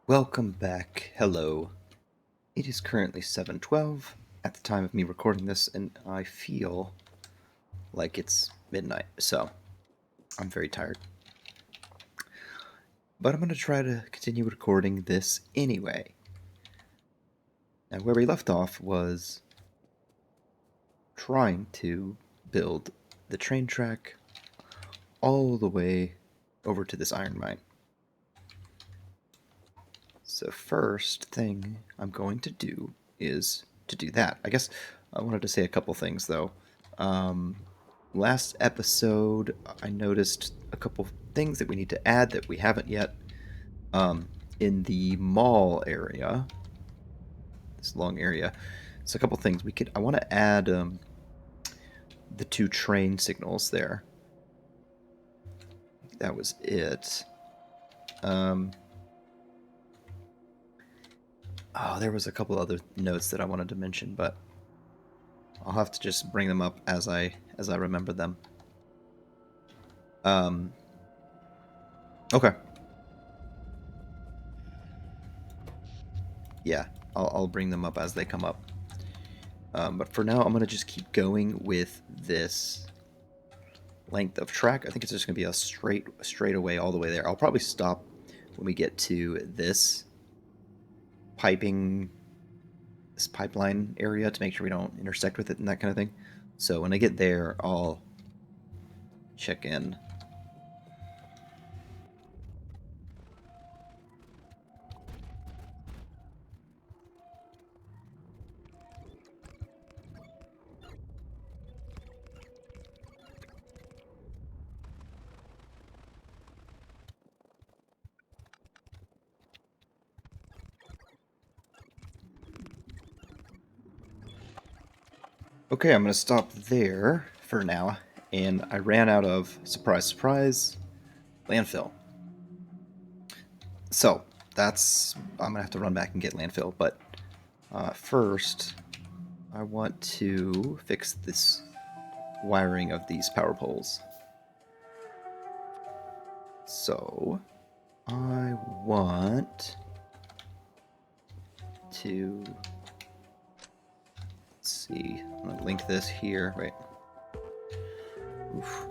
Welcome back. Hello. It is currently 7:12 at the time of me recording this, and I feel like it's midnight, so I'm very tired. But I'm going to try to continue recording this anyway. Now, where we left off was trying to build the train track all the way over to this iron mine. So first thing I'm going to do is to do that. I guess I wanted to say a couple things though. Last episode, I noticed a couple things that we need to add that we haven't yet. In the mall area, this long area, so a couple things we could. I want to add the two train signals there. That was it. Um, oh, there was a couple other notes that I wanted to mention, but I'll have to just bring them up as I remember them. Um, okay. Yeah, I'll bring them up as they come up. But for now, I'm gonna just keep going with this length of track. I think it's just gonna be a straight away all the way there. I'll probably stop when we get to this pipeline area to make sure we don't intersect with it and that kind of thing. So when I get there, I'll check in. Okay, I'm gonna stop there for now, and I ran out of surprise landfill. So that's I'm gonna have to run back and get landfill, but first I want to fix this wiring of these power poles. So I want to, let's see, I'm gonna link this here. Wait. Oof.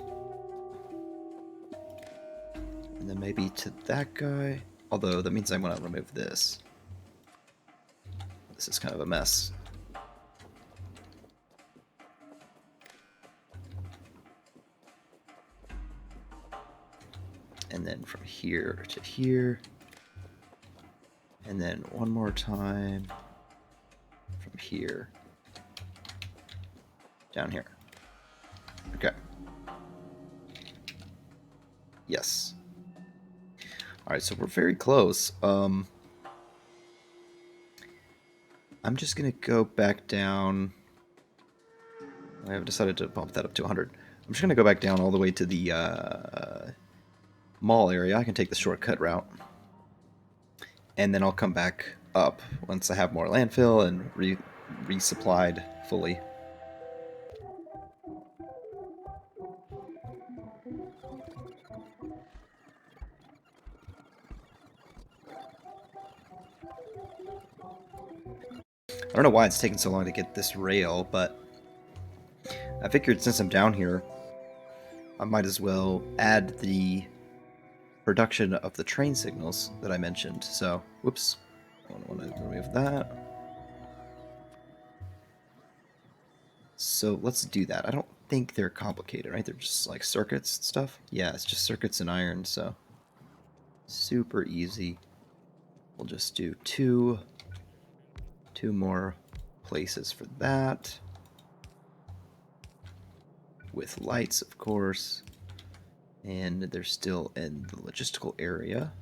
And then maybe to that guy. Although that means I want to remove this. This is kind of a mess. And then from here to here. And then one more time from here down here. Okay. Yes. All right, so we're very close. I'm just gonna go back down. I have decided to bump that up to 100. I'm just gonna go back down all the way to the mall area. I can take the shortcut route, and then I'll come back up once I have more landfill and resupplied fully. I don't know why it's taking so long to get this rail, but I figured since I'm down here, I might as well add the production of the train signals that I mentioned. So, whoops, I want to remove that. So let's do that. I don't think they're complicated, right? They're just like circuits and stuff. Yeah, it's just circuits and iron, so super easy. We'll just do two more places for that. With lights, of course. And they're still in the logistical area,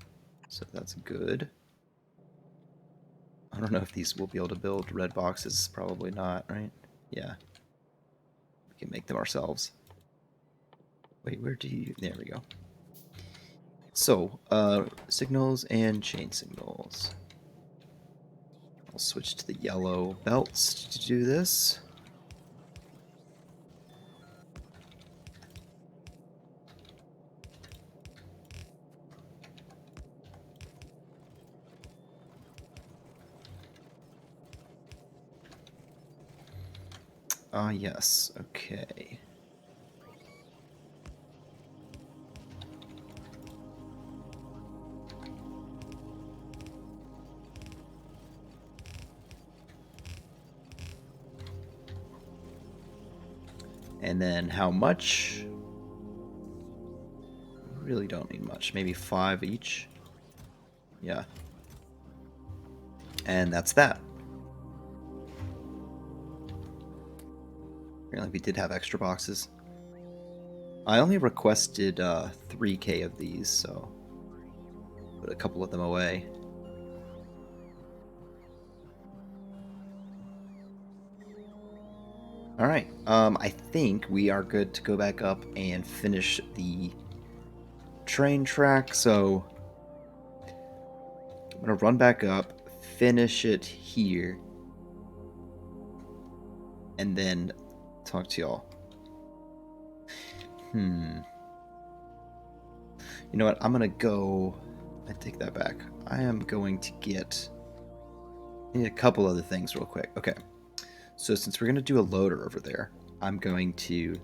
so that's good. I don't know if these will be able to build red boxes. Probably not, right? Yeah. We can make them ourselves. Wait, where do you... There we go. So, signals and chain signals. I'll switch to the yellow belts to do this. Yes, okay. And then how much? Really don't need much. Maybe 5 each. Yeah. And that's that. Apparently we did have extra boxes. I only requested 3K of these, so put a couple of them away. Alright, I think we are good to go back up and finish the train track, so I'm gonna run back up, finish it here, and then talk to y'all. You know what? I'm gonna go. I take that back. I am going to get. I need a couple other things real quick. Okay. So since we're gonna do a loader over there, I'm going to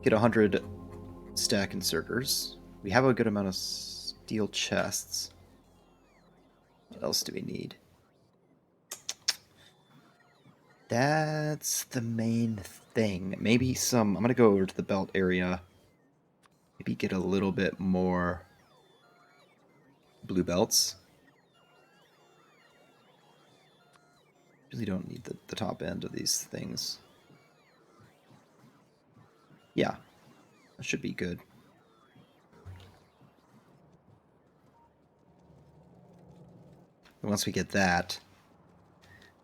get 100 stack inserters. We have a good amount of steel chests. What else do we need? That's the main thing. Maybe some. I'm gonna go over to the belt area. Maybe get a little bit more blue belts. Really don't need the top end of these things. Yeah, that should be good. And once we get that,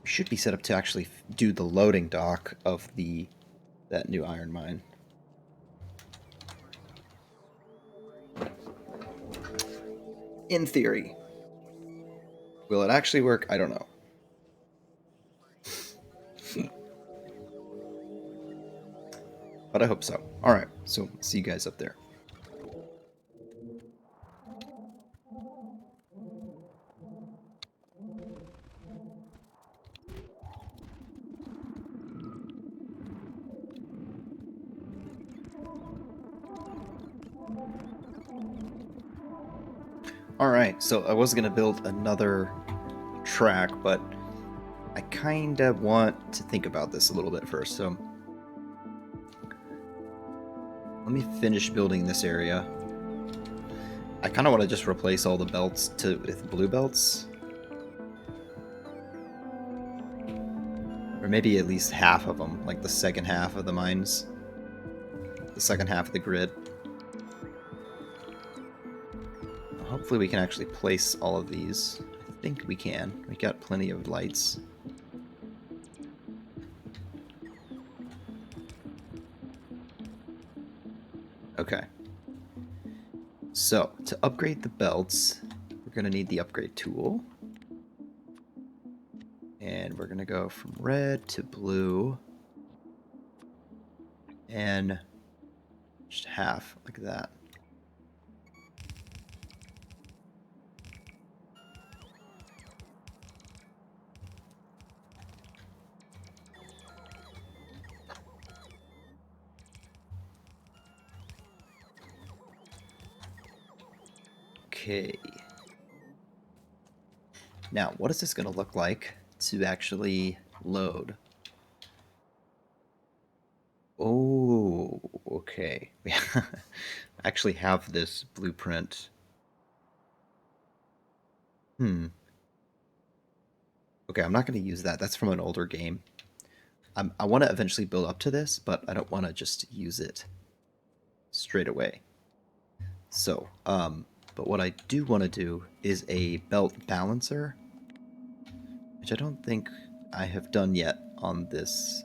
we should be set up to actually do the loading dock of that new iron mine. In theory. Will it actually work? I don't know. But I hope so. Alright, so see you guys up there. Alright, so I was going to build another track, but I kind of want to think about this a little bit first, so let me finish building this area. I kind of want to just replace all the belts with blue belts. Or maybe at least half of them, like the second half of the mines. The second half of the grid. Hopefully we can actually place all of these. I think we can. We got plenty of lights. Okay. So, to upgrade the belts, we're going to need the upgrade tool. And we're going to go from red to blue. And just half, like that. Okay. Now, what is this going to look like to actually load? Oh, okay. We actually have this blueprint. Okay, I'm not going to use that. That's from an older game. I want to eventually build up to this, but I don't want to just use it straight away. So, but what I do want to do is a belt balancer, which I don't think I have done yet on this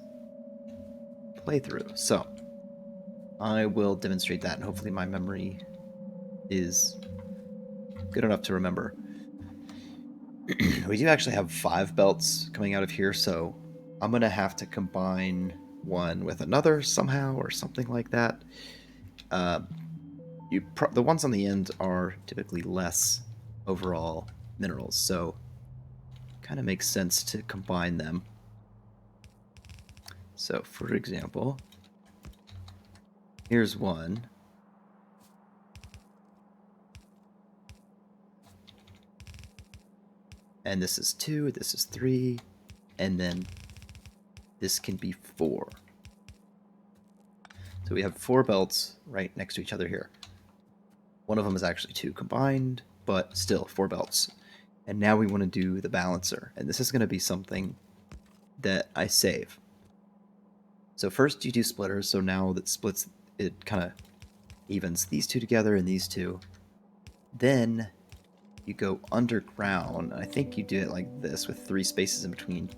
playthrough. So, I will demonstrate that, and hopefully my memory is good enough to remember. We do actually have 5 belts coming out of here, so I'm going to have to combine one with another somehow or something like that. The ones on the end are typically less overall minerals, so kind of makes sense to combine them. So, for example, here's one. And this is 2, this is 3, and then this can be 4. So we have 4 belts right next to each other here. One of them is actually 2 combined, but still 4 belts. And now we want to do the balancer, and this is going to be something that I save. So first you do splitters, so now that splits, it kind of evens these 2 together and these 2. Then you go underground. I think you do it like this with 3 spaces in between.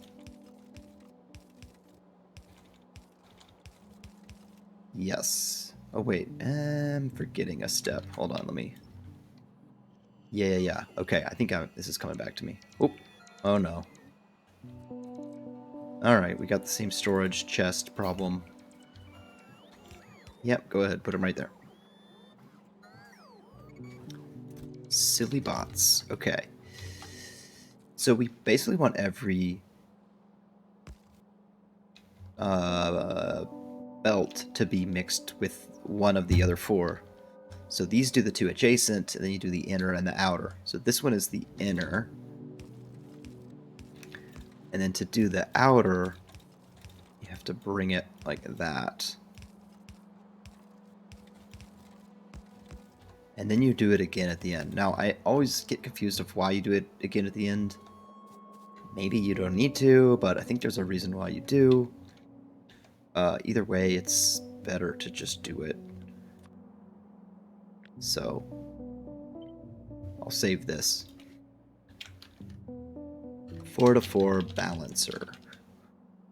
Yes. Oh wait, I'm forgetting a step. Hold on, let me... Yeah. Okay, I think this is coming back to me. Oh no. Alright, we got the same storage chest problem. Yep, go ahead, put them right there. Silly bots. Okay. So we basically want every belt to be mixed with one of the other 4. So these do the 2 adjacent, and then you do the inner and the outer. So this one is the inner. And then to do the outer, you have to bring it like that. And then you do it again at the end. Now, I always get confused of why you do it again at the end. Maybe you don't need to, but I think there's a reason why you do. Either way, it's better to just do it. So, I'll save this. 4-to-4 balancer.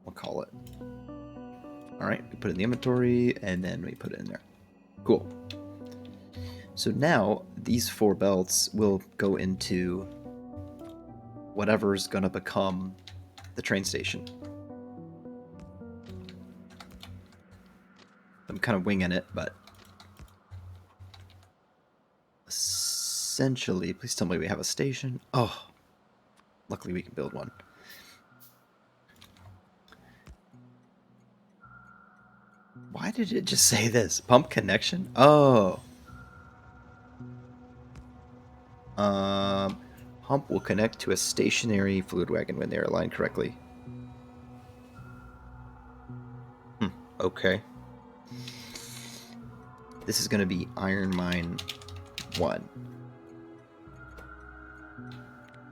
We'll call it. Alright, we put it in the inventory, and then we put it in there. Cool. So now, these 4 belts will go into whatever's gonna become the train station. I'm kind of winging it, but... essentially, please tell me we have a station. Oh, luckily we can build one. Why did it just say this? Pump connection? Oh. Pump will connect to a stationary fluid wagon when they are aligned correctly. Okay. This is going to be Iron Mine 1.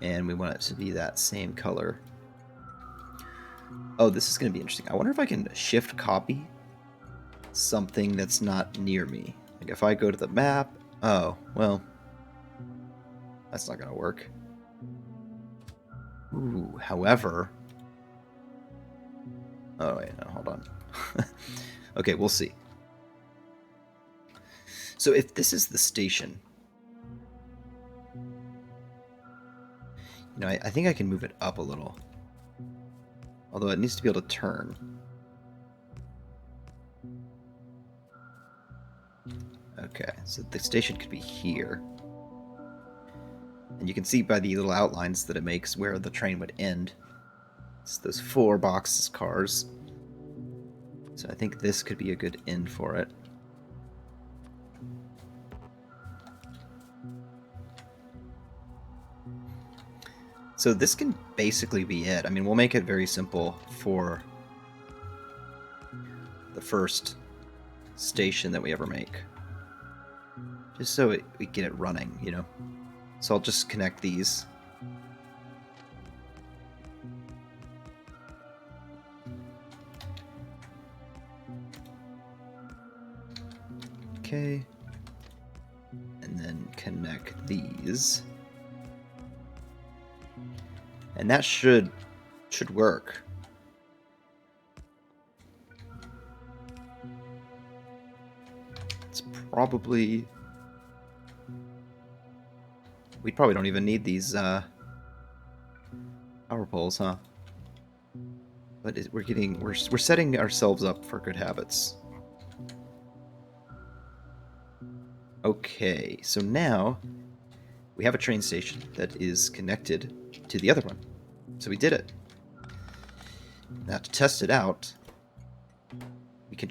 And we want it to be that same color. Oh, this is going to be interesting. I wonder if I can shift copy something that's not near me. Like if I go to the map... Oh, well... that's not going to work. Ooh, however... oh, wait, no, hold on. Okay, we'll see. So if this is the station... you know, I think I can move it up a little. Although it needs to be able to turn. Okay, so the station could be here. And you can see by the little outlines that it makes where the train would end. It's those 4 boxes cars. So I think this could be a good end for it. So this can basically be it. I mean, we'll make it very simple for the first station that we ever make. Just so we get it running, you know? So I'll just connect these. Okay. And then connect these. And that should work. It's probably... we probably don't even need these power poles, huh? But we're setting ourselves up for good habits. Okay, so now we have a train station that is connected to the other one. So we did it. Now to test it out, we can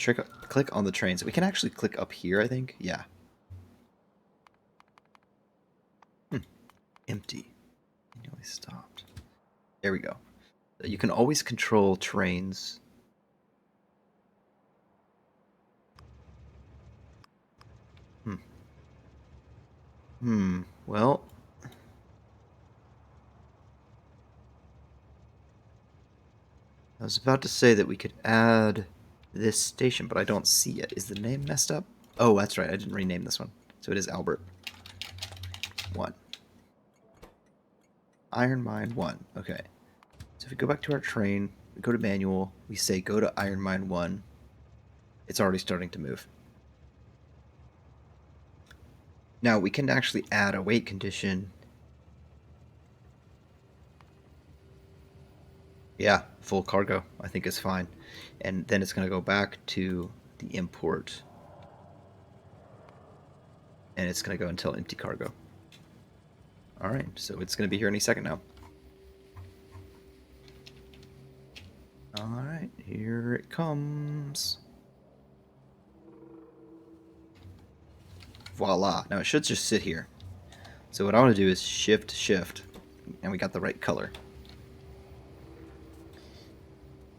click on the trains. We can actually click up here, I think. Yeah. Empty. Nearly stopped. There we go. You can always control trains. Well, I was about to say that we could add this station, but I don't see it. Is the name messed up? Oh, that's right. I didn't rename this one. So it is Albert 1. Iron Mine 1. Okay. So if we go back to our train, we go to manual, we say go to Iron Mine 1. It's already starting to move. Now we can actually add a weight condition. Yeah, full cargo, I think is fine. And then it's going to go back to the import. And it's going to go until empty cargo. Alright, so it's going to be here any second now. Alright, here it comes. Voila. Now it should just sit here. So what I want to do is shift, and we got the right color.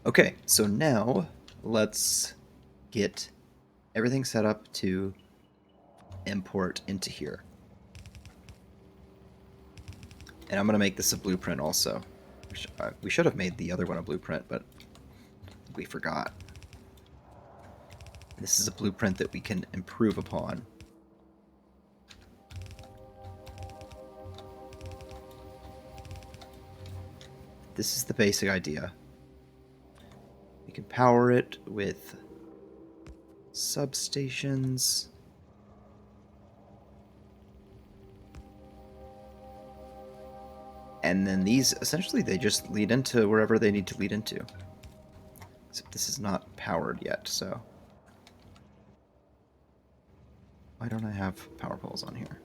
Okay, so now let's get everything set up to import into here. And I'm going to make this a blueprint also. We should have made the other one a blueprint, but we forgot. This is a blueprint that we can improve upon. This is the basic idea. We can power it with substations. And then these, essentially, they just lead into wherever they need to lead into. Except this is not powered yet, so... Why don't I have power poles on here?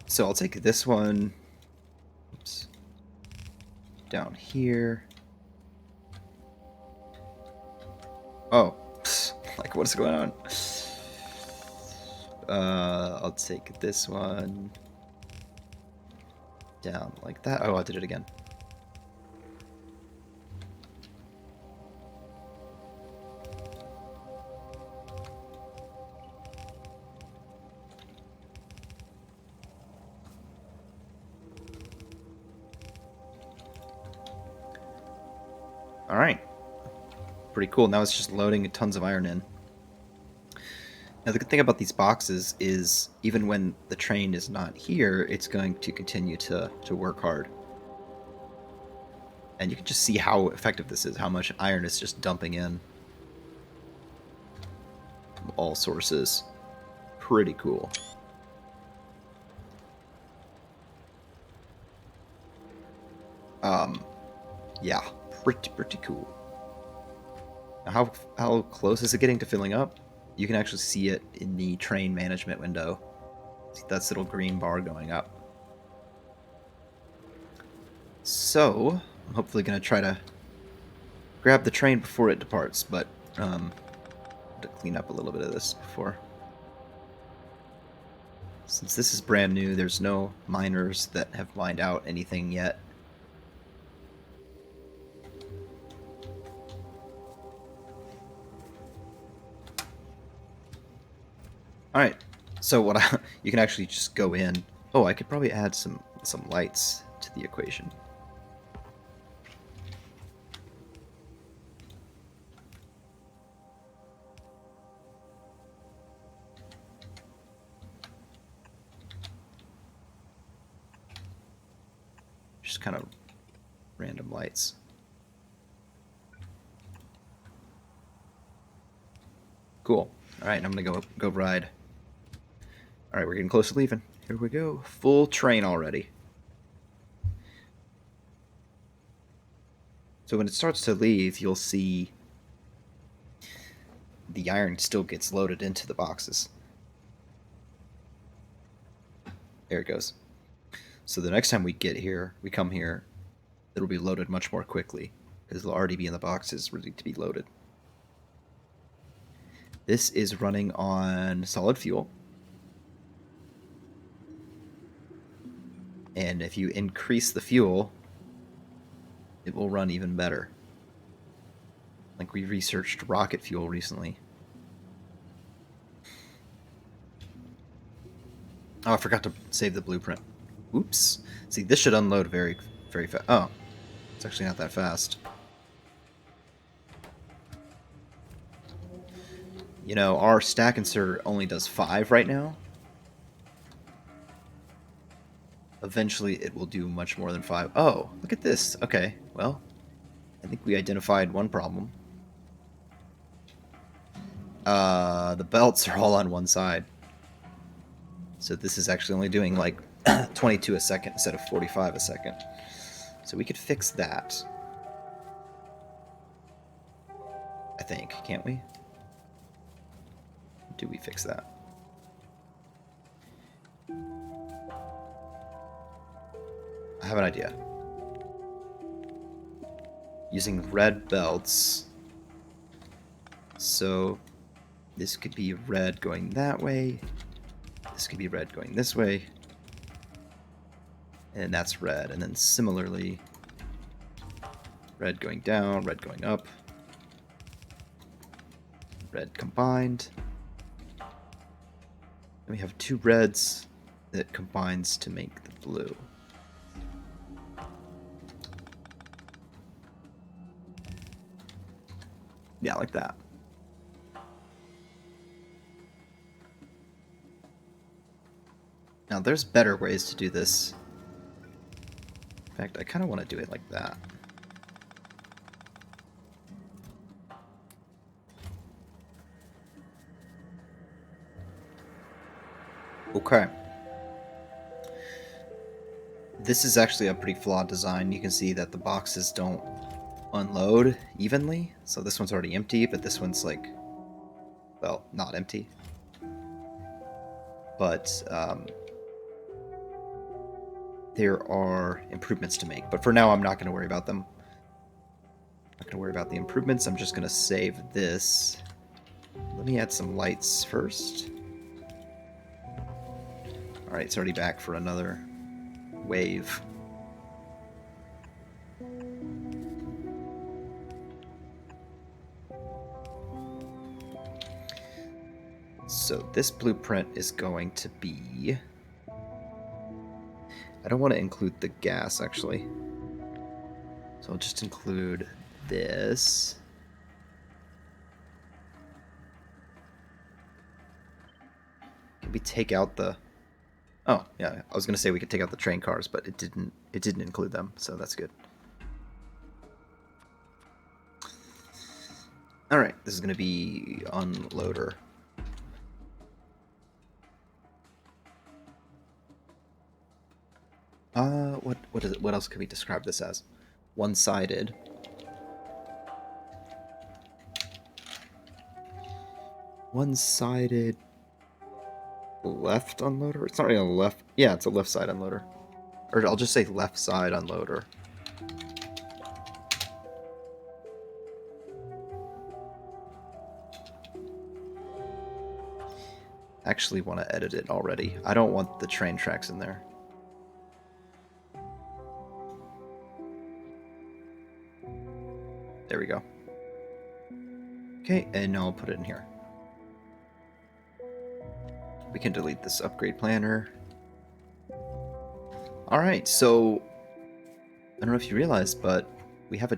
So I'll take this one, oops, down here. Oh, like what's going on? I'll take this one down like that. Oh, I did it again. All right, pretty cool. Now it's just loading tons of iron in. Now the good thing about these boxes is even when the train is not here, it's going to continue to work hard. And you can just see how effective this is, how much iron is just dumping in from all sources. Pretty cool. Yeah, pretty cool. Now how close is it getting to filling up? You can actually see it in the train management window. See that little green bar going up. So, I'm hopefully going to try to grab the train before it departs, but to clean up a little bit of this before. Since this is brand new, there's no miners that have mined out anything yet. Alright, so you can actually just go in. Oh, I could probably add some lights to the equation. Just kind of random lights. Cool. Alright, I'm gonna go ride. Alright, we're getting close to leaving. Here we go. Full train already. So when it starts to leave, you'll see the iron still gets loaded into the boxes. There it goes. So the next time we come here, it'll be loaded much more quickly because it'll already be in the boxes ready to be loaded. This is running on solid fuel. And if you increase the fuel, it will run even better. Like we researched rocket fuel recently. Oh, I forgot to save the blueprint. Oops. See, this should unload very, very fast. Oh, it's actually not that fast. You know, our stack insert only does 5 right now. Eventually, it will do much more than 5. Oh, look at this. Okay, well, I think we identified one problem. The belts are all on one side. So this is actually only doing like 22 a second instead of 45 a second. So we could fix that. I think, can't we? Do we fix that? I have an idea. Using red belts. So this could be red going that way. This could be red going this way. And that's red. And then similarly, red going down, red going up. Red combined. And we have 2 reds that combines to make the blue. Yeah, like that. Now, there's better ways to do this. In fact, I kind of want to do it like that. Okay. This is actually a pretty flawed design. You can see that the boxes don't unload evenly. So this one's already empty, but this one's like, well, not empty. But there are improvements to make. But for now, I'm not going to worry about them. I'm not going to worry about the improvements. I'm just going to save this. Let me add some lights first. Alright, it's already back for another wave. So this blueprint is going to be... I don't want to include the gas, actually. So I'll just include this. Can we take out the... Oh, yeah, I was going to say we could take out the train cars, but it didn't include them, so that's good. Alright, this is going to be unloader. What is it? What else can we describe this as? One-sided. One-sided left unloader? It's not really a left... Yeah, it's a left side unloader. Or I'll just say left side unloader. Actually want to edit it already. I don't want the train tracks in there. There we go. Okay, and now I'll put it in here. We can delete this upgrade planner. Alright, so I don't know if you realized, but we have a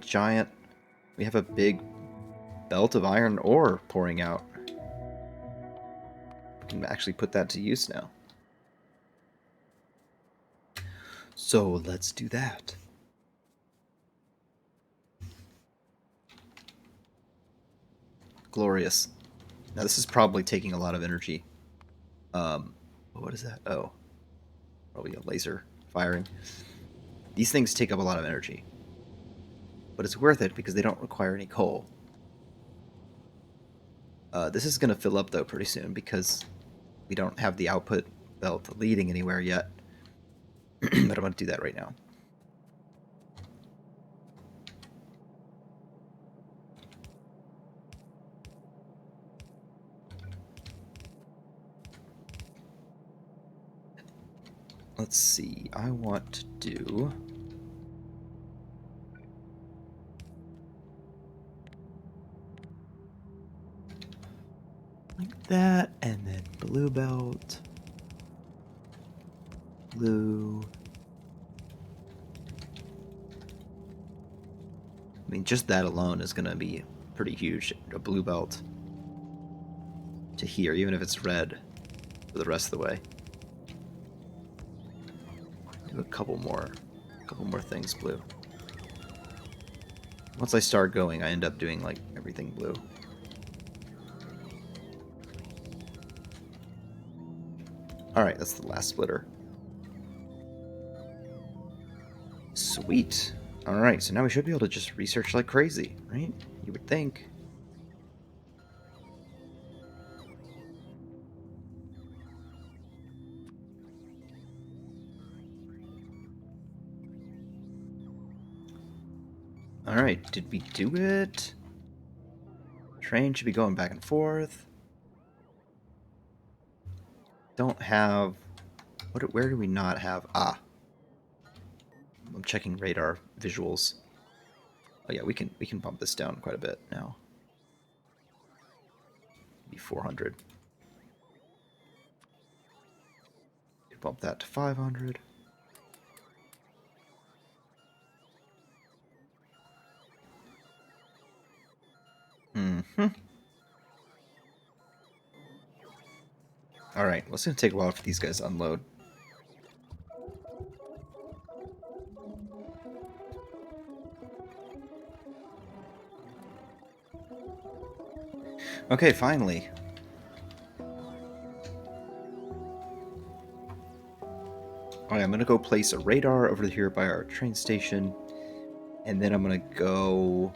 big belt of iron ore pouring out. We can actually put that to use now. So let's do that. Glorious. Now this is probably taking a lot of energy. What is that? Oh. Probably a laser firing. These things take up a lot of energy. But it's worth it because they don't require any coal. This is going to fill up though pretty soon because we don't have the output belt leading anywhere yet. But I'm going to do that right now. Let's see. I want to do... like that, and then blue belt. Blue. I mean, just that alone is going to be pretty huge. A blue belt to here, even if it's red for the rest of the way. Do a couple more things blue. Once I start going, I end up doing like everything blue. Alright, that's the last splitter. Sweet. Alright, so now we should be able to just research like crazy, right? You would think. Alright, did we do it? Train should be going back and forth. Don't have... where do we not have... Ah. I'm checking radar visuals. Oh yeah, we can bump this down quite a bit now. Maybe 400. Bump that to 500. Alright, well, it's going to take a while for these guys to unload. Okay, finally. Alright, I'm going to go place a radar over here by our train station. And then I'm going to go...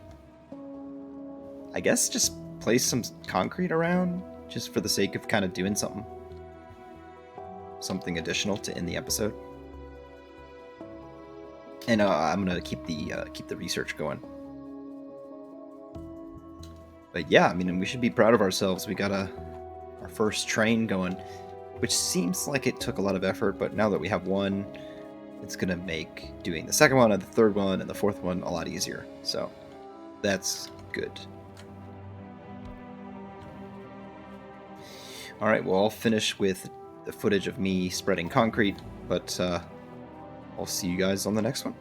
I guess just place some concrete around, just for the sake of kind of doing something additional to end the episode. And I'm gonna keep the research going. But yeah, I mean, we should be proud of ourselves. We got our first train going, which seems like it took a lot of effort, but now that we have one, it's gonna make doing the second one and the third one and the fourth one a lot easier. So that's good. Alright, well, I'll finish with the footage of me spreading concrete, but I'll see you guys on the next one.